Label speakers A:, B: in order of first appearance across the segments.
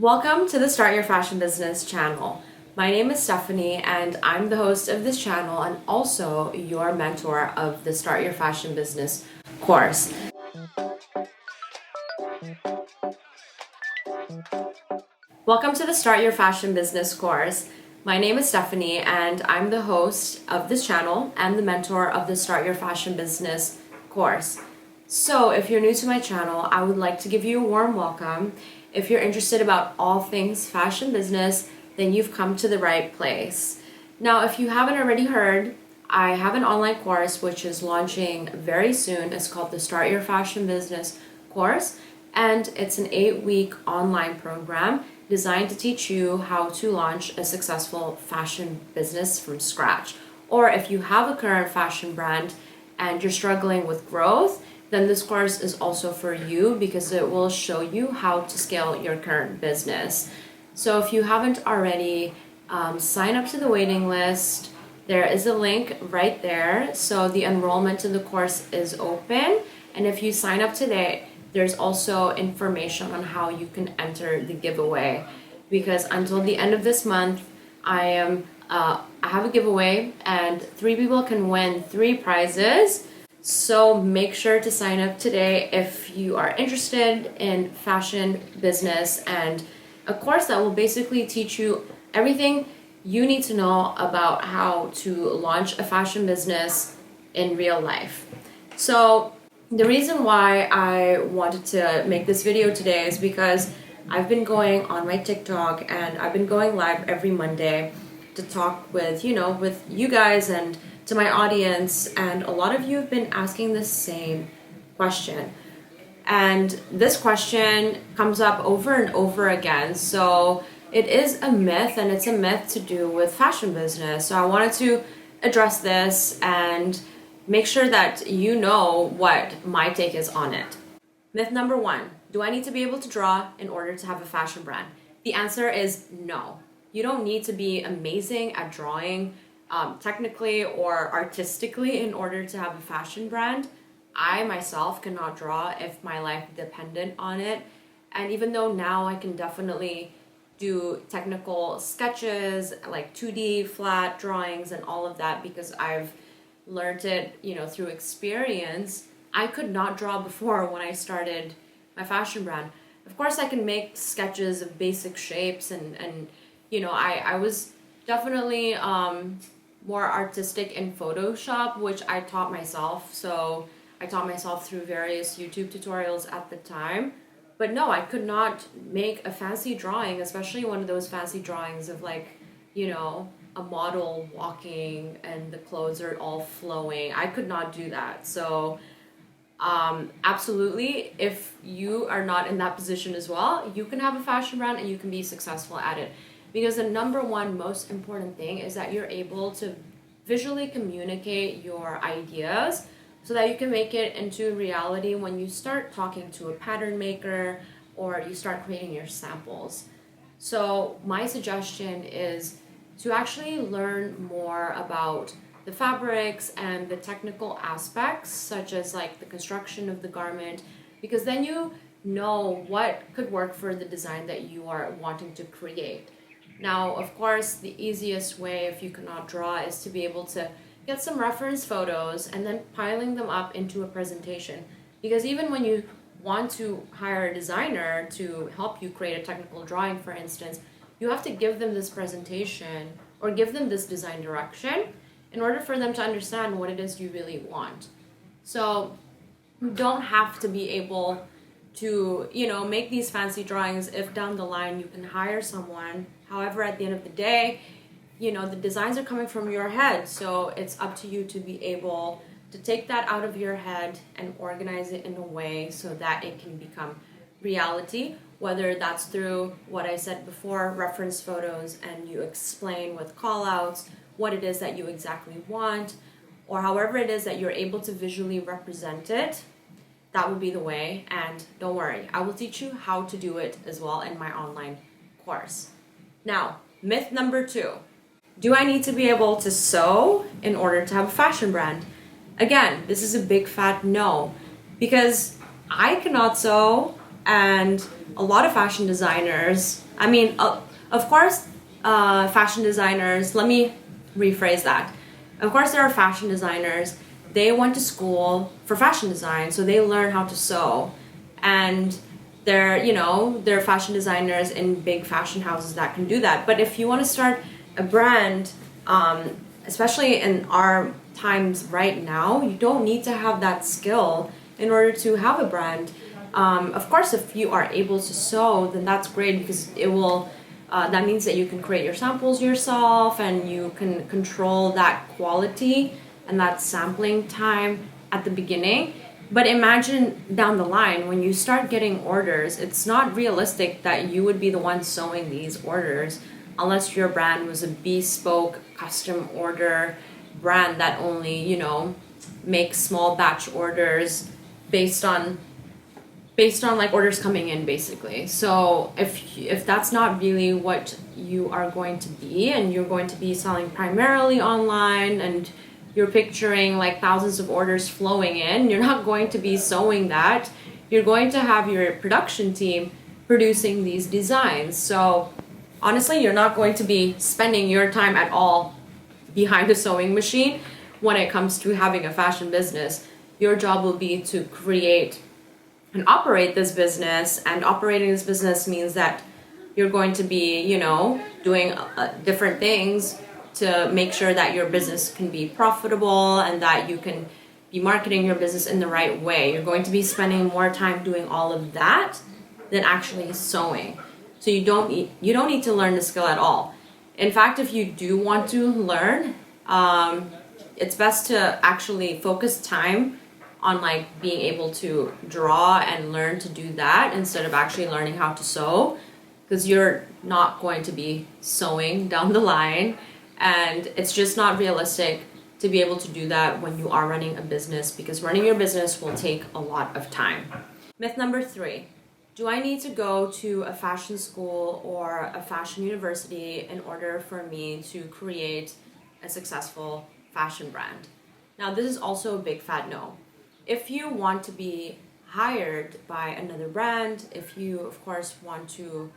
A: Welcome to the Start Your Fashion Business channel. My name is Stephanie and I'm the host of this channel and also your mentor of the Start Your Fashion Business course. Welcome to the Start Your Fashion Business course. My name is Stephanie and I'm the host of this channel and the mentor of the Start Your Fashion Business course. So if you're new to my channel, I would like to give you a warm welcome. If you're interested about all things fashion business, then you've come to the right place. Now, if you haven't already heard, I have an online course which is launching very soon. It's called the Start Your Fashion Business course, and it's an 8-week online program designed to teach you how to launch a successful fashion business from scratch. Or if you have a current fashion brand and you're struggling with growth, then this course is also for you because it will show you how to scale your current business. So if you haven't already, sign up to the waiting list. There is a link right there. So the enrollment to the course is open. And if you sign up today, there's also information on how you can enter the giveaway. Because until the end of this month, I have a giveaway and 3 people can win 3 prizes. So make sure to sign up today if you are interested in fashion business and a course that will basically teach you everything you need to know about how to launch a fashion business in real life. So the reason why I wanted to make this video today is because I've been going on my TikTok and I've been going live every Monday to talk with you guys and to my audience, and a lot of you have been asking the same question. And this question comes up over and over again. So it is a myth, and it's a myth to do with fashion business. So I wanted to address this and make sure that you know what my take is on it. Myth number 1, do I need to be able to draw in order to have a fashion brand? The answer is no. You don't need to be amazing at drawing technically or artistically in order to have a fashion brand. I myself cannot draw if my life depended on it. And even though now I can definitely do technical sketches like 2D flat drawings and all of that because I've learned it, through experience, I could not draw before when I started my fashion brand. Of course, I can make sketches of basic shapes and I was definitely more artistic in Photoshop, which I taught myself. So I taught myself through various YouTube tutorials at the time. But no, I could not make a fancy drawing, especially one of those fancy drawings of a model walking and the clothes are all flowing. I could not do that. So absolutely, if you are not in that position as well, you can have a fashion brand and you can be successful at it. Because the number one most important thing is that you're able to visually communicate your ideas so that you can make it into reality when you start talking to a pattern maker or you start creating your samples. So my suggestion is to actually learn more about the fabrics and the technical aspects, such as the construction of the garment, because then you know what could work for the design that you are wanting to create. Now, of course, the easiest way if you cannot draw is to be able to get some reference photos and then piling them up into a presentation. Because even when you want to hire a designer to help you create a technical drawing, for instance, you have to give them this presentation or give them this design direction in order for them to understand what it is you really want. So you don't have to be able to, make these fancy drawings if down the line you can hire someone. However, at the end of the day, the designs are coming from your head. So it's up to you to be able to take that out of your head and organize it in a way so that it can become reality, whether that's through what I said before, reference photos, and you explain with call outs what it is that you exactly want, or however it is that you're able to visually represent it. That would be the way. And don't worry, I will teach you how to do it as well in my online course. Now, myth number 2. Do I need to be able to sew in order to have a fashion brand? Again, this is a big fat no, because I cannot sew And a lot of fashion designers, I mean, of course, fashion designers, let me rephrase that. Of course, there are fashion designers, they went to school for fashion design, so they learn how to sew. And they're fashion designers in big fashion houses that can do that. But if you want to start a brand, especially in our times right now, you don't need to have that skill in order to have a brand. Of course, if you are able to sew, then that's great, because it will. That means that you can create your samples yourself, and you can control that quality and that sampling time at the beginning. But imagine down the line when you start getting orders, it's not realistic that you would be the one sewing these orders unless your brand was a bespoke custom order brand that only, makes small batch orders based on like orders coming in, basically. So if that's not really what you are going to be, and you're going to be selling primarily online, and you're picturing like thousands of orders flowing in, you're not going to be sewing that. You're going to have your production team producing these designs. So honestly, you're not going to be spending your time at all behind a sewing machine when it comes to having a fashion business. Your job will be to create and operate this business, and operating this business means that you're going to be, doing different things to make sure that your business can be profitable and that you can be marketing your business in the right way. You're going to be spending more time doing all of that than actually sewing. So you don't need to learn the skill at all. In fact, if you do want to learn, it's best to actually focus time on like being able to draw and learn to do that instead of actually learning how to sew, because you're not going to be sewing down the line, and it's just not realistic to be able to do that when you are running a business, because running your business will take a lot of time. Myth number 3. Do I need to go to a fashion school or a fashion university in order for me to create a successful fashion brand? Now, this is also a big fat no. If you want to be hired by another brand, if you, of course, want to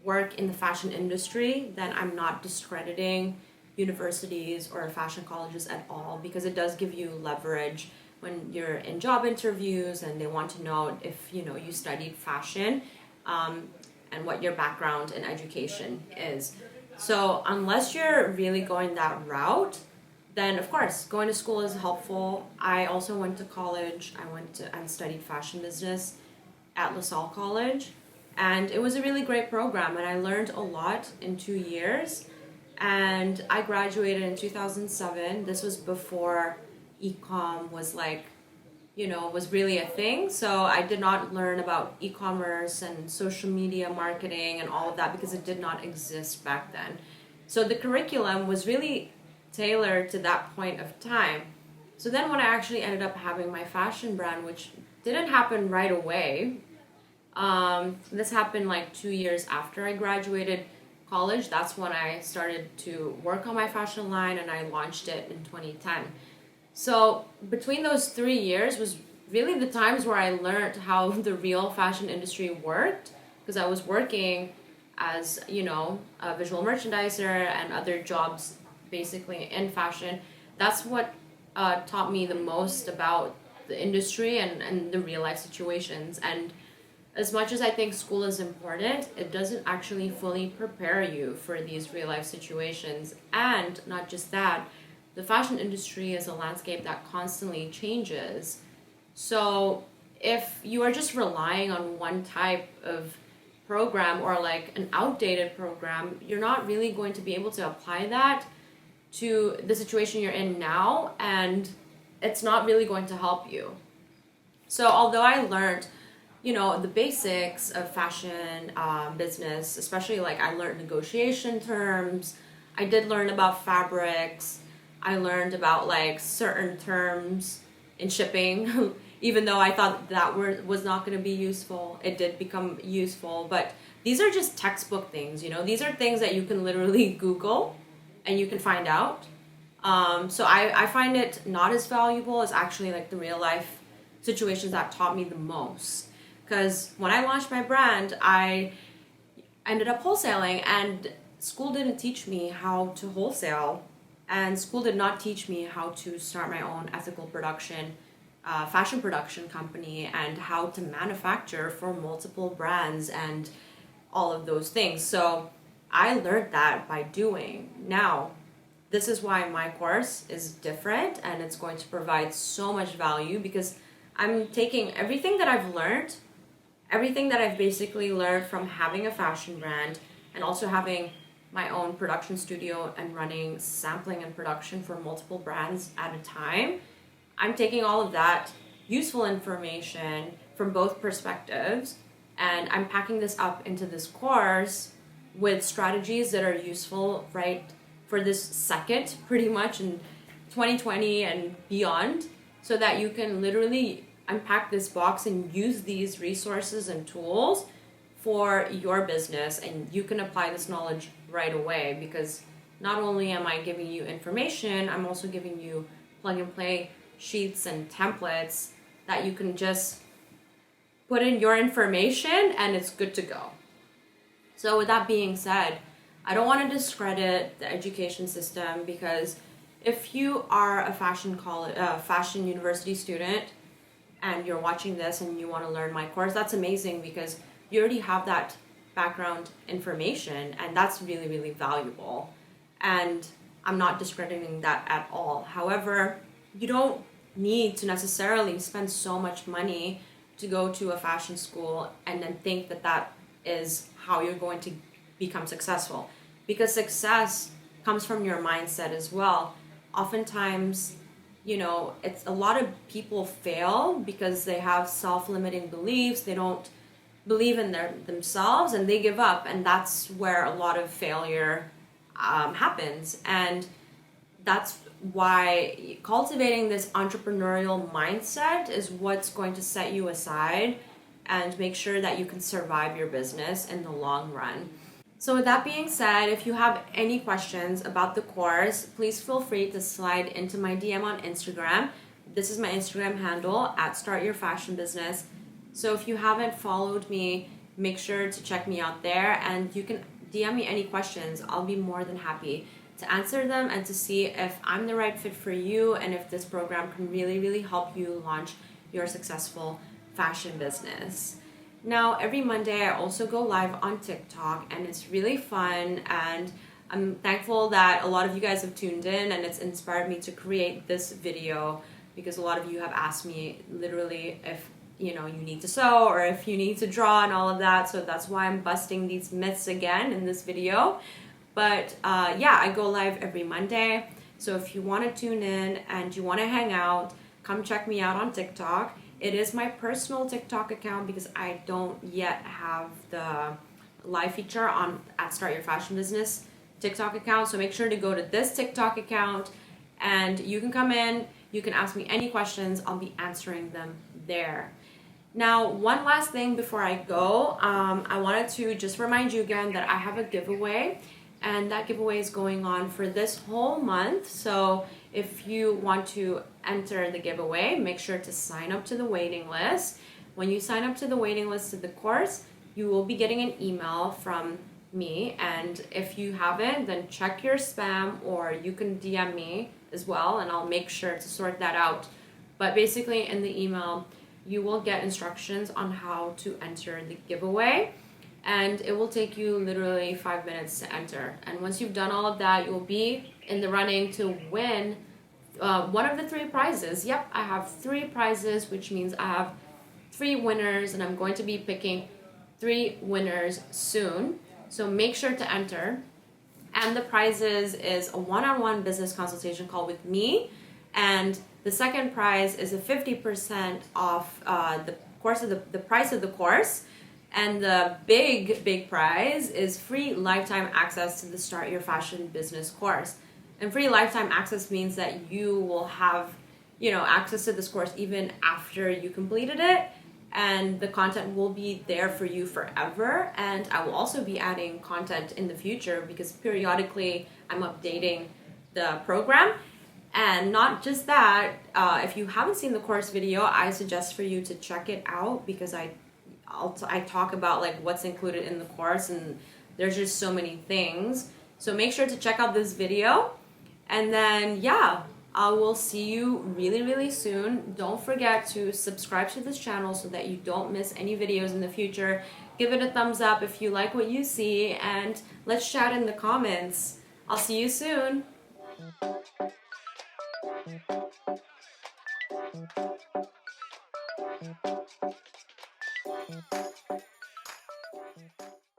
A: work in the fashion industry, then I'm not discrediting universities or fashion colleges at all, because it does give you leverage when you're in job interviews and they want to know if you studied fashion, and what your background in education is. So unless you're really going that route, then of course going to school is helpful. I also went to college. I studied fashion business at LaSalle College, and it was a really great program, and I learned a lot in 2 years. And I graduated in 2007. This was before e-com was was really a thing. So I did not learn about e-commerce and social media marketing and all of that, because it did not exist back then. So the curriculum was really tailored to that point of time. So then when I actually ended up having my fashion brand, which didn't happen right away, this happened like 2 years after I graduated college. That's when I started to work on my fashion line, and I launched it in 2010. So between those 3 years was really the times where I learned how the real fashion industry worked, because I was working as, a visual merchandiser and other jobs basically in fashion. That's what taught me the most about the industry and the real life situations. And as much as I think school is important, it doesn't actually fully prepare you for these real life situations. And not just that, the fashion industry is a landscape that constantly changes. So if you are just relying on one type of program or like an outdated program, you're not really going to be able to apply that to the situation you're in now, and it's not really going to help you. So although I learned the basics of fashion business, especially like I learned negotiation terms, I did learn about fabrics, I learned about like certain terms in shipping. Even though I thought that word was not going to be useful, it did become useful. But these are just textbook things, these are things that you can literally Google and you can find out. So I find it not as valuable as actually like the real life situations that taught me the most. Because when I launched my brand, I ended up wholesaling, and school didn't teach me how to wholesale, and school did not teach me how to start my own ethical production, fashion production company, and how to manufacture for multiple brands and all of those things. So I learned that by doing. Now, this is why my course is different, and it's going to provide so much value, because I'm taking everything that I've learned, everything that I've basically learned from having a fashion brand and also having my own production studio and running sampling and production for multiple brands at a time. I'm taking all of that useful information from both perspectives, and I'm packing this up into this course with strategies that are useful right for this second, pretty much in 2020 and beyond, so that you can literally unpack this box and use these resources and tools for your business, and you can apply this knowledge right away, because not only am I giving you information, I'm also giving you plug and play sheets and templates that you can just put in your information and it's good to go. So with that being said, I don't want to discredit the education system, because if you are a fashion university student and you're watching this and you want to learn my course, that's amazing, because you already have that background information, and that's really, really valuable. And I'm not discrediting that at all. However, you don't need to necessarily spend so much money to go to a fashion school and then think that that is how you're going to become successful, because success comes from your mindset as well. Oftentimes, it's a lot of people fail because they have self-limiting beliefs. They don't believe in themselves, and they give up, and that's where a lot of failure happens. And that's why cultivating this entrepreneurial mindset is what's going to set you aside and make sure that you can survive your business in the long run. So with that being said, if you have any questions about the course, please feel free to slide into my DM on Instagram. This is my Instagram handle, @StartYourFashionBusiness. So if you haven't followed me, make sure to check me out there, and you can DM me any questions. I'll be more than happy to answer them and to see if I'm the right fit for you, and if this program can really, really help you launch your successful fashion business. Now, every Monday I also go live on TikTok, and it's really fun, and I'm thankful that a lot of you guys have tuned in, and it's inspired me to create this video, because a lot of you have asked me literally if you need to sew or if you need to draw and all of that. So that's why I'm busting these myths again in this video. But I go live every Monday. So if you want to tune in and you want to hang out, come check me out on TikTok. It is my personal TikTok account, because I don't yet have the live feature on @StartYourFashionBusiness TikTok account. So make sure to go to this TikTok account, and you can come in, you can ask me any questions, I'll be answering them there. Now, one last thing before I go, I wanted to just remind you again that I have a giveaway, and that giveaway is going on for this whole month. So if you want to enter the giveaway, make sure to sign up to the waiting list. When you sign up to the waiting list of the course, you will be getting an email from me, and if you haven't, then check your spam, or you can DM me as well, and I'll make sure to sort that out. But basically, in the email, you will get instructions on how to enter the giveaway, and it will take you literally 5 minutes to enter. And once you've done all of that, you'll be in the running to win one of the 3 prizes. Yep, I have 3 prizes, which means I have 3 winners, and I'm going to be picking 3 winners soon. So make sure to enter. And the prizes is a one-on-one business consultation call with me, and the second prize is a 50% off the price of the course. And the big prize is free lifetime access to the Start Your Fashion Business course. And free lifetime access means that you will have, access to this course even after you completed it, and the content will be there for you forever. And I will also be adding content in the future, because periodically I'm updating the program. And not just that, if you haven't seen the course video, I suggest for you to check it out, because I I talk about like what's included in the course, and there's just so many things. So make sure to check out this video, and then yeah, I will see you really, really soon. Don't forget to subscribe to this channel so that you don't miss any videos in the future. Give it a thumbs up if you like what you see, and let's chat in the comments. I'll see you soon.